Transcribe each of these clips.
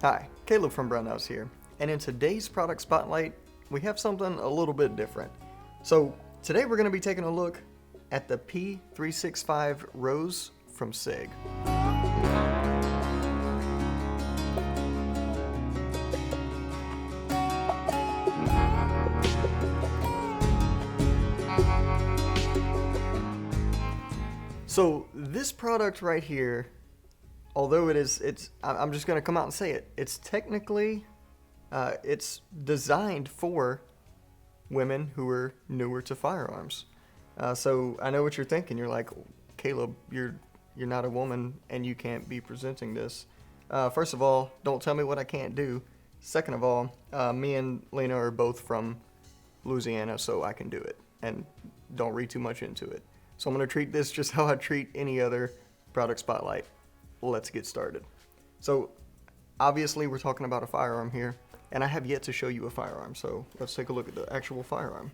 Hi, Caleb from Brownells here, and in today's product spotlight, we have something a little bit different. So today we're going to be taking a look at the P365 Rose from Sig. So this product right here, although I'm just going to come out and say it. It's technically, it's designed for women who are newer to firearms. So I know what you're thinking. You're like, Caleb, you're not a woman and you can't be presenting this. First of all, don't tell me what I can't do. Second of all, me and Lena are both from Louisiana, so I can do it. And don't read too much into it. So I'm going to treat this just how I treat any other product spotlight. Let's get started. So obviously we're talking about a firearm here, and I have yet to show you a firearm, so let's take a look at the actual firearm.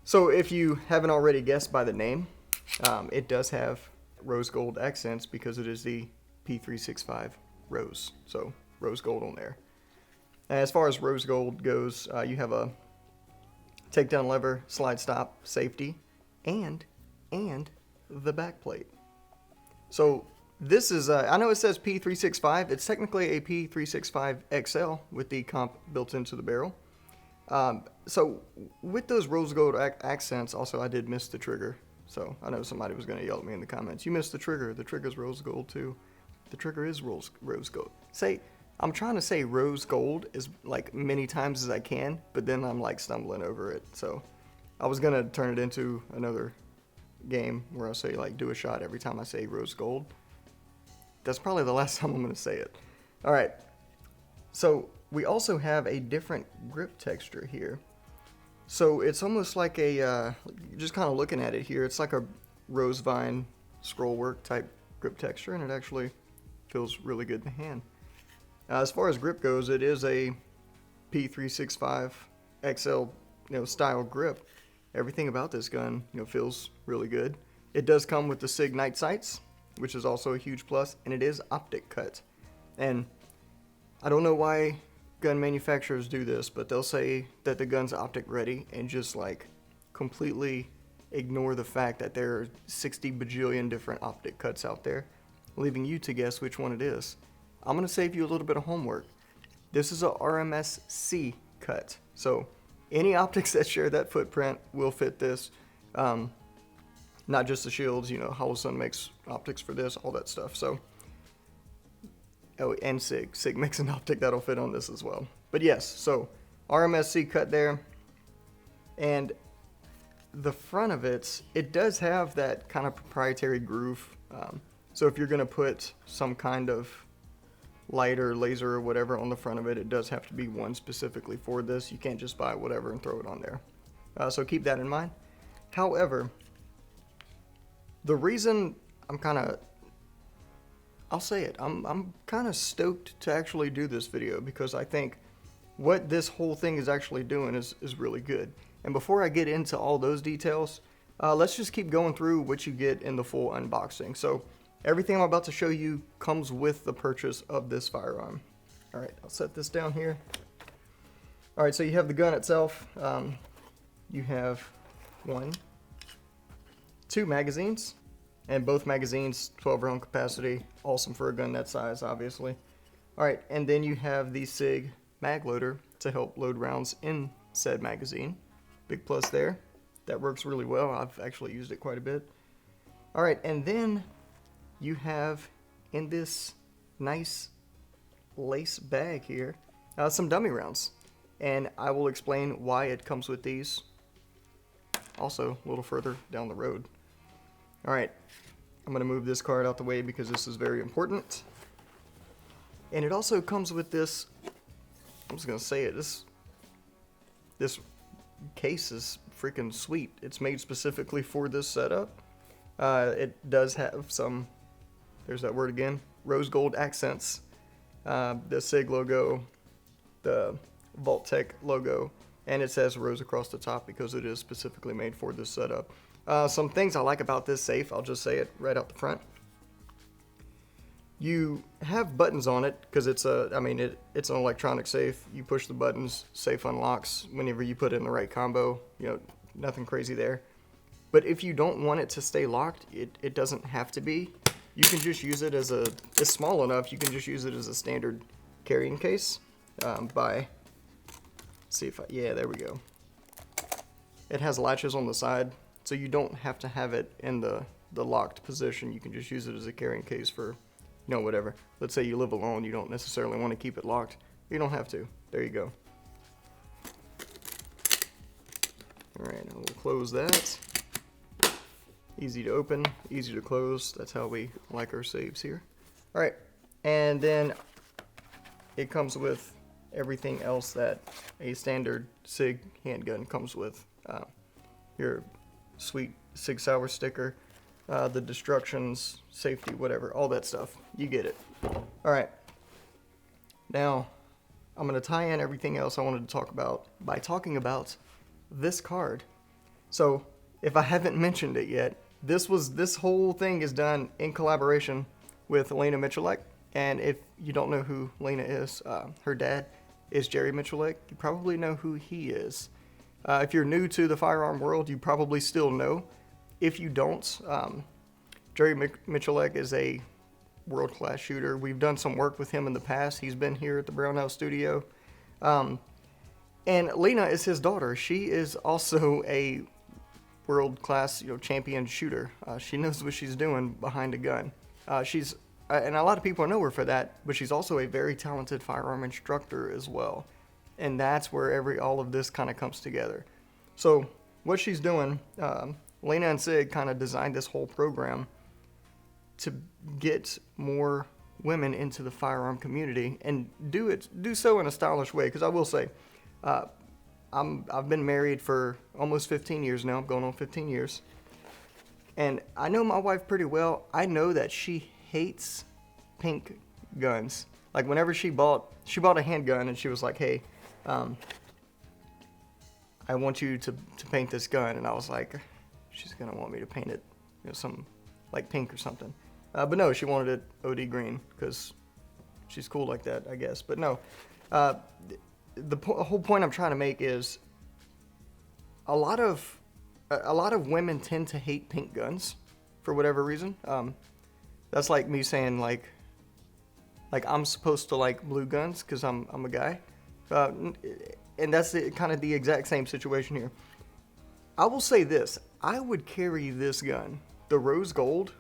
So if you haven't already guessed by the name, it does have rose gold accents because it is the P365 Rose, so rose gold on there. As far as rose gold goes, you have a takedown lever, slide stop, safety, and the backplate. So this is, I know it says P365, it's technically a P365-XL with the comp built into the barrel. So with those rose gold accents, also I did miss the trigger. So I know somebody was going to yell at me in the comments, you missed the trigger's rose gold too. The trigger is rose gold. I'm trying to say rose gold as like many times as I can, but then I'm like stumbling over it. So I was going to turn it into another game where I say like do a shot every time I say rose gold. That's probably the last time I'm going to say it. All right. So we also have a different grip texture here. So it's almost like a, just kind of looking at it here, it's like a rose vine scroll work type grip texture, and it actually feels really good in the hand. As far as grip goes, it is a P365 XL style grip. Everything about this gun feels really good. It does come with the Sig night sights, which is also a huge plus, and it is optic cut. And I don't know why gun manufacturers do this, but they'll say that the gun's optic ready and just like completely ignore the fact that there are 60 bajillion different optic cuts out there, leaving you to guess which one it is. I'm going to save you a little bit of homework. This is a RMSc cut. So any optics that share that footprint will fit this. Not just the shields, Holosun makes optics for this, all that stuff. So, oh, and Sig makes an optic that'll fit on this as well. But yes, so RMSc cut there. And the front of it does have that kind of proprietary groove. So if you're going to put some kind of light or laser or whatever on the front of it, it does have to be one specifically for this. You can't just buy whatever and throw it on there. So keep that in mind. However, the reason I'm kind of stoked to actually do this video, because I think what this whole thing is actually doing is really good. And before I get into all those details, let's just keep going through what you get in the full unboxing. So everything I'm about to show you comes with the purchase of this firearm. All right, I'll set this down here. All right, so you have the gun itself. You have 2 magazines, and both magazines 12 round capacity. Awesome for a gun that size, obviously. All right, and then you have the Sig mag loader to help load rounds in said magazine. Big plus there. That works really well. I've actually used it quite a bit. All right, and then you have in this nice lace bag here some dummy rounds, and I will explain why it comes with these also a little further down the road. All right, I'm going to move this card out the way because this is very important. And it also comes with this, I'm just going to say it, this case is freaking sweet. It's made specifically for this setup. It does have some, there's that word again, rose gold accents, the Sig logo, the Vault-Tec logo, and it says Rose across the top because it is specifically made for this setup. Some things I like about this safe, I'll just say it right out the front. You have buttons on it because it's it's an electronic safe. You push the buttons, safe unlocks whenever you put it in the right combo. You know, nothing crazy there. But if you don't want it to stay locked, it doesn't have to be. You can just use it as it's small enough, you can just use it as a standard carrying case. Yeah, there we go. It has latches on the side, so you don't have to have it in the locked position. You can just use it as a carrying case for, you know, whatever. Let's say you live alone, you don't necessarily want to keep it locked. You don't have to. There you go. Alright, we'll close that. Easy to open, easy to close. That's how we like our safes here. Alright, and then it comes with everything else that a standard Sig handgun comes with. Your sweet Sig Sauer sticker, the destructions, safety, whatever, all that stuff. You get it. Alright, now I'm going to tie in everything else I wanted to talk about by talking about this card. So, if I haven't mentioned it yet, this whole thing is done in collaboration with Lena Michalek. And if you don't know who Lena is, her dad is Jerry Michalek. You probably know who he is. If you're new to the firearm world, you probably still know. If you don't, Jerry Michalek is a world-class shooter. We've done some work with him in the past. He's been here at the Brownells studio. And Lena is his daughter. She is also a world-class, champion shooter. She knows what she's doing behind a gun. And a lot of people know her for that, but she's also a very talented firearm instructor as well. And that's where all of this kind of comes together. So what she's doing, Lena and Sig kind of designed this whole program to get more women into the firearm community and do so in a stylish way. Because I will say, I've been married for almost 15 years now. I'm going on 15 years. And I know my wife pretty well. I know that she hates pink guns. Like whenever she bought a handgun and she was like, hey, I want you to paint this gun. And I was like, she's going to want me to paint it, some like pink or something. But no, she wanted it OD green because she's cool like that, I guess. But no, the whole point I'm trying to make is a lot of women tend to hate pink guns for whatever reason. That's like me saying like I'm supposed to like blue guns because I'm a guy, and that's kind of the exact same situation here. I will say this: I would carry this gun. The rose gold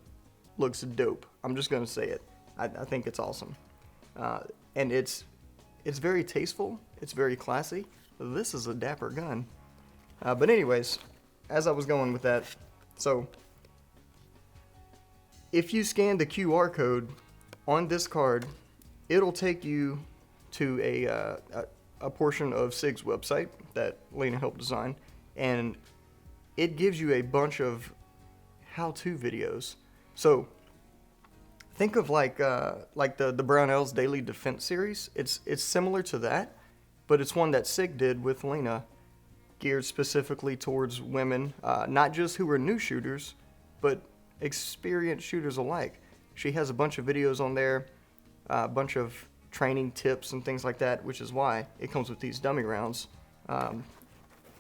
looks dope. I'm just gonna say it. I think it's awesome, and it's very tasteful. It's very classy. This is a dapper gun. But anyways, as I was going with that, so if you scan the QR code on this card, it'll take you to a portion of Sig's website that Lena helped design, and it gives you a bunch of how-to videos. So think of like the Brownells Daily Defense series. It's similar to that, but it's one that Sig did with Lena, geared specifically towards women, not just who are new shooters, but experienced shooters alike. She has a bunch of videos on there, a bunch of training tips and things like that, which is why it comes with these dummy rounds.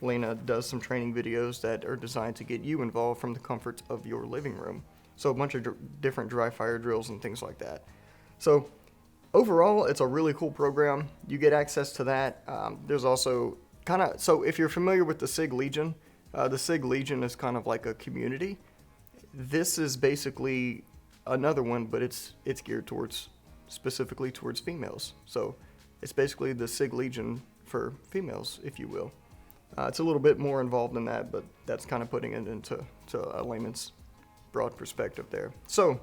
Lena does some training videos that are designed to get you involved from the comfort of your living room. So a bunch of different dry fire drills and things like that. So overall, it's a really cool program. You get access to that. There's also so if you're familiar with the Sig Legion is kind of like a community. This is basically another one, but it's geared specifically towards females. So it's basically the Sig Legion for females, if you will. It's a little bit more involved than that, but that's kind of putting it into a layman's broad perspective there. So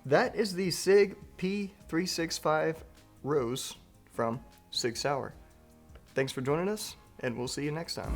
that is the Sig P365 Rose from Sig Sauer. Thanks for joining us, and we'll see you next time.